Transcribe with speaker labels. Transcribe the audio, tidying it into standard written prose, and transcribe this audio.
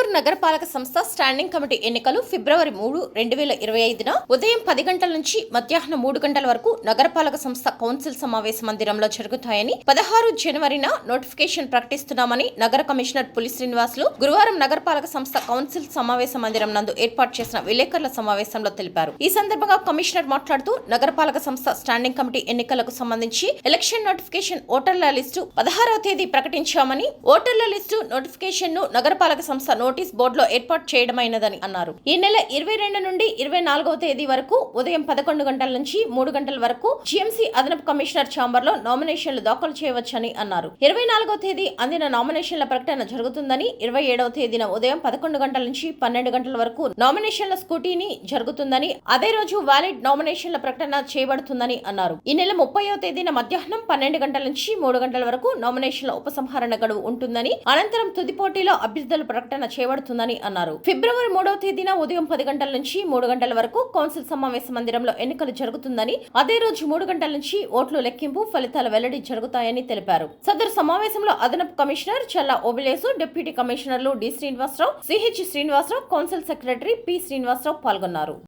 Speaker 1: ఫిబ్రవరి నగరపాలక సంస్థ standing committee ఎన్నికలు ఫిబ్రవరి 3, 2025న ఉదయం 10 గంటల నుంచి మధ్యాహ్నం 3 గంటల వరకు నగరపాలక సంస్థ కౌన్సిల్ సమావేశ మందిరంలో జరుగుతాయని 16 జనవరిన నోటిఫికేషన్ ప్రకటిస్తున్నామని నగర కమిషనర్ పులి శ్రీనివాసులు గురువారం నగరపాలక సంస్థ కౌన్సిల్ సమావేశ మందిరం నందు ఏర్పాటు చేసిన విలేకరుల సమావేశంలో తెలిపారు. ఈ సందర్భంగా కమిషనర్ మాట్లాడుతూ నగరపాలక సంస్థ స్టాండింగ్ కమిటీ ఎన్నికలకు సంబంధించి ఎలక్షన్ నోటిఫికేషన్ ఓటర్ల లిస్టు 16వ తేదీ ప్రకటించామని ఓటర్ల లిస్టు నోటిఫికేషన్ ను నగరపాలక సంస్థ నోటీస్ బోర్డులో ఏర్పాటు చేయడమైనదని అన్నారు. ఈ నెల 22 నుండి 24వ తేదీ వరకు ఉదయం 11 గంటల నుంచి 3 గంటల వరకు జీఎంసీ అదనపు కమిషనర్ ఛాంబర్ లో నామినేషన్లు దాఖలు చేయవచ్చని అన్నారు. 24వ తేదీ అందిన నామినేషన్ల ప్రకటన జరుగుతుందని, 27వ తేదీన ఉదయం 11 గంటల నుంచి 12 గంటల వరకు నామినేషన్ల స్కూటీని జరుగుతుందని, అదే రోజు వ్యాలిడ్ నామినేషన్ల ప్రకటన చేయబడుతుందని అన్నారు. ఈ నెల 30వ తేదీన మధ్యాహ్నం 12 గంటల నుంచి 3 గంటల వరకు నామినేషన్ల ఉపసంహరణ గడువు ఉంటుందని, అనంతరం తుది పోటీలో అభ్యర్థుల ప్రకటన చేయబడుతుందని అన్నారు. ఫిబ్రవరి 3వ తేదీన ఉదయం 10 గంటల నుంచి 3 గంటల వరకు కౌన్సిల్ సమావేశ మందిరంలో ఎన్నికలు జరుగుతుందని, అదే రోజు 3 గంటల నుంచి ఓట్లు లెక్కింపు, ఫలితాల వెల్లడి జరుగుతాయని తెలిపారు. సదరు సమావేశంలో అదనపు కమిషనర్ చల్లా ఓబిలేసు, డిప్యూటీ కమిషనర్లు D Srinivasarao, CH Srinivasarao, council secretary P Srinivasarao పాల్గొన్నారు.